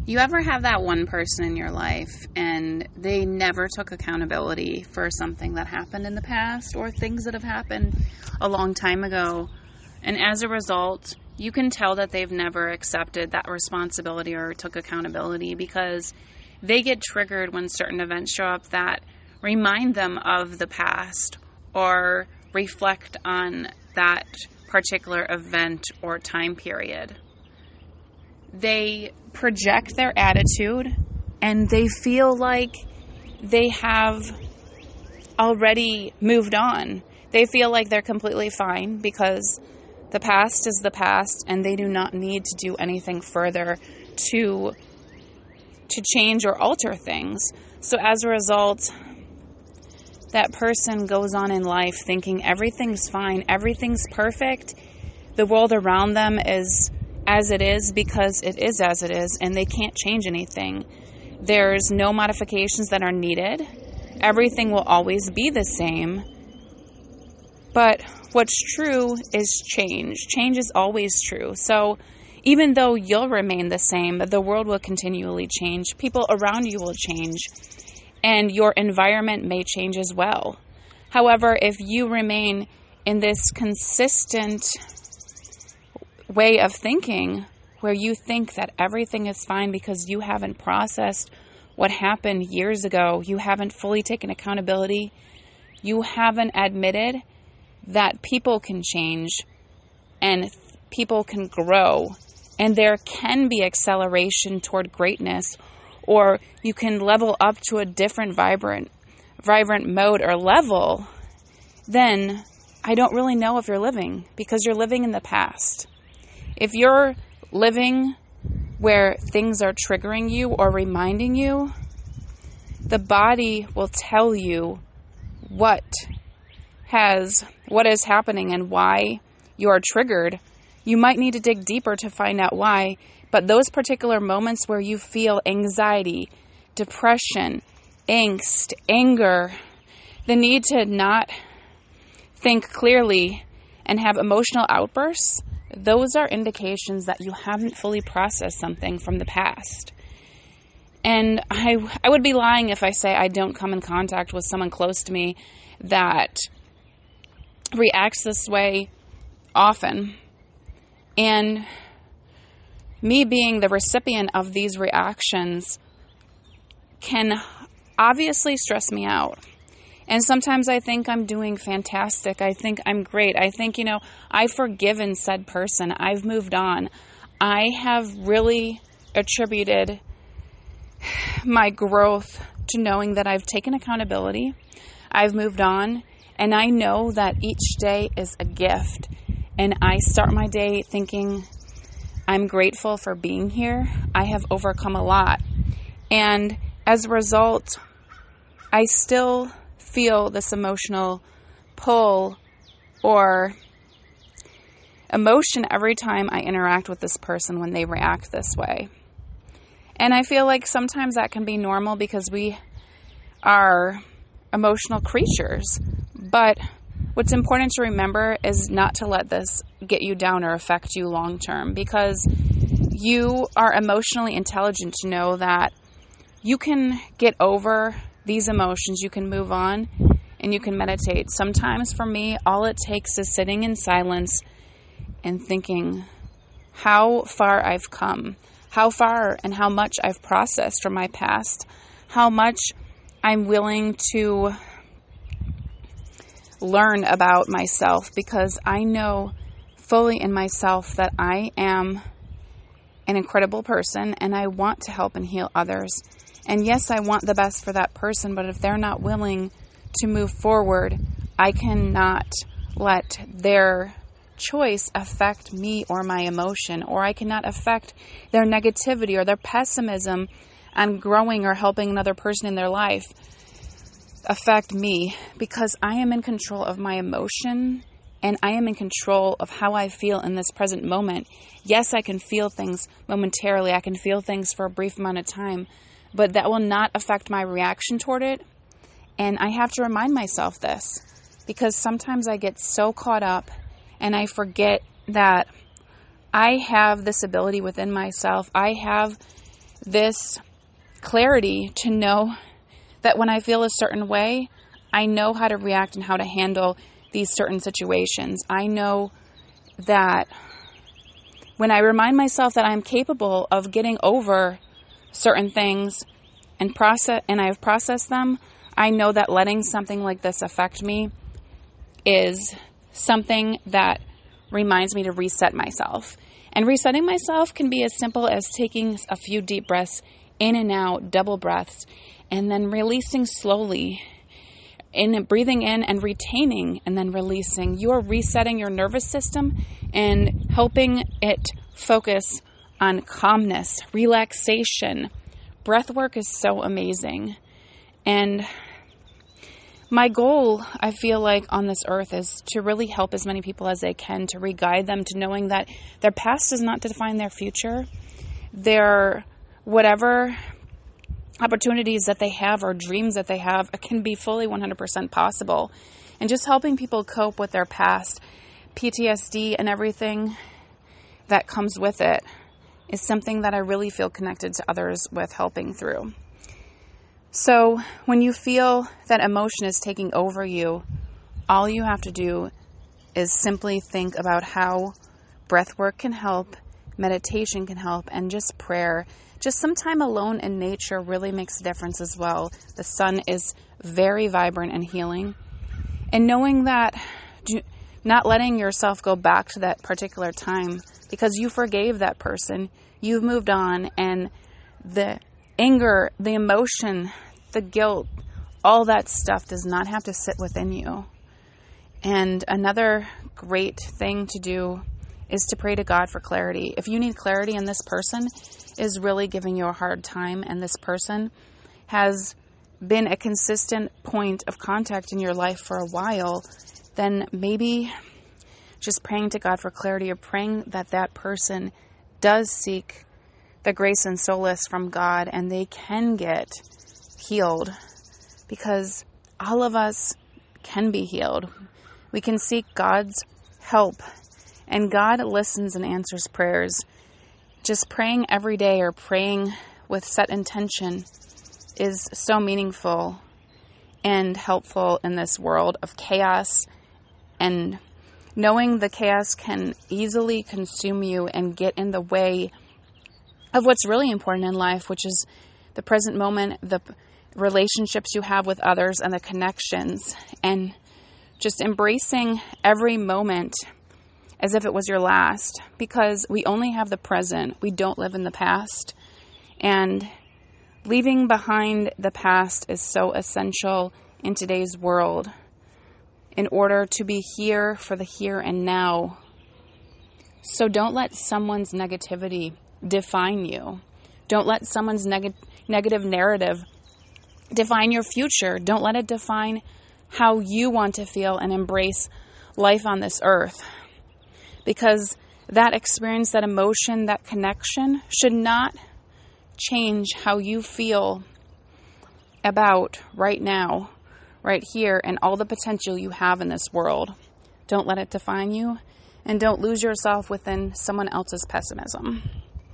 You ever have that one person in your life and they never took accountability for something that happened in the past or things that have happened a long time ago? And as a result, you can tell that they've never accepted that responsibility or took accountability because they get triggered when certain events show up that remind them of the past or reflect on that particular event or time period. They project their attitude and they feel like they have already moved on. They feel like they're completely fine because the past is the past and they do not need to do anything further to change or alter things. So as a result, that person goes on in life thinking everything's fine, everything's perfect. The world around them is as it is because it is as it is, and they can't change anything. There's no modifications that are needed. Everything will always be the same. But what's true is change. Change is always true. So even though you'll remain the same, the world will continually change. People around you will change, and your environment may change as well. However, if you remain in this consistent way of thinking where you think that everything is fine because you haven't processed what happened years ago, you haven't fully taken accountability, you haven't admitted that people can change and people can grow and there can be acceleration toward greatness, or you can level up to a different vibrant mode or level, then I don't really know if you're living, because you're living in the past. If you're living where things are triggering you or reminding you, the body will tell you what is happening and why you are triggered. You might need to dig deeper to find out why, but those particular moments where you feel anxiety, depression, angst, anger, the need to not think clearly and have emotional outbursts, those are indications that you haven't fully processed something from the past. And I would be lying if I say I don't come in contact with someone close to me that reacts this way often. And me being the recipient of these reactions can obviously stress me out. And sometimes I think I'm doing fantastic. I think I'm great. I think, I've forgiven said person. I've moved on. I have really attributed my growth to knowing that I've taken accountability. I've moved on. And I know that each day is a gift. And I start my day thinking, I'm grateful for being here. I have overcome a lot. And as a result, I still feel this emotional pull or emotion every time I interact with this person when they react this way. And I feel like sometimes that can be normal because we are emotional creatures. But what's important to remember is not to let this get you down or affect you long term, because you are emotionally intelligent to know that you can get over these emotions, you can move on, and you can meditate. Sometimes for me, all it takes is sitting in silence and thinking how far I've come, how far and how much I've processed from my past, how much I'm willing to learn about myself, because I know fully in myself that I am an incredible person and I want to help and heal others. And yes, I want the best for that person, but if they're not willing to move forward, I cannot let their choice affect me or my emotion, or I cannot affect their negativity or their pessimism on growing or helping another person in their life affect me, because I am in control of my emotion and I am in control of how I feel in this present moment. Yes, I can feel things momentarily. I can feel things for a brief amount of time, but that will not affect my reaction toward it. And I have to remind myself this, because sometimes I get so caught up and I forget that I have this ability within myself. I have this clarity to know that when I feel a certain way, I know how to react and how to handle these certain situations. I know that when I remind myself that I'm capable of getting over certain things and I've processed them, I know that letting something like this affect me is something that reminds me to reset myself. And resetting myself can be as simple as taking a few deep breaths in and out, double breaths, and then releasing slowly. Breathing in and retaining and then releasing. You're resetting your nervous system and helping it focus on calmness, relaxation. Breath work is so amazing. And my goal, I feel like, on this earth is to really help as many people as I can, to re-guide them to knowing that their past does not define their future. Their whatever opportunities that they have or dreams that they have can be fully 100% possible. And just helping people cope with their past, PTSD and everything that comes with it is something that I really feel connected to others with helping through. So when you feel that emotion is taking over you, all you have to do is simply think about how breath work can help, meditation can help, and just prayer. Just some time alone in nature really makes a difference as well. The sun is very vibrant and healing. And knowing that, not letting yourself go back to that particular time because you forgave that person, you've moved on, and the anger, the emotion, the guilt, all that stuff does not have to sit within you. And another great thing to do is to pray to God for clarity. If you need clarity and this person is really giving you a hard time and this person has been a consistent point of contact in your life for a while, then maybe just praying to God for clarity or praying that that person does seek the grace and solace from God and they can get healed, because all of us can be healed. We can seek God's help, and God listens and answers prayers. Just praying every day or praying with set intention is so meaningful and helpful in this world of chaos, and knowing the chaos can easily consume you and get in the way of what's really important in life, which is the present moment, the relationships you have with others, and the connections, and just embracing every moment as if it was your last, because we only have the present. We don't live in the past. And leaving behind the past is so essential in today's world in order to be here for the here and now. So don't let someone's negativity define you. Don't let someone's negative narrative define your future. Don't let it define how you want to feel and embrace life on this earth. Because that experience, that emotion, that connection should not change how you feel about right now, right here, and all the potential you have in this world. Don't let it define you, and don't lose yourself within someone else's pessimism.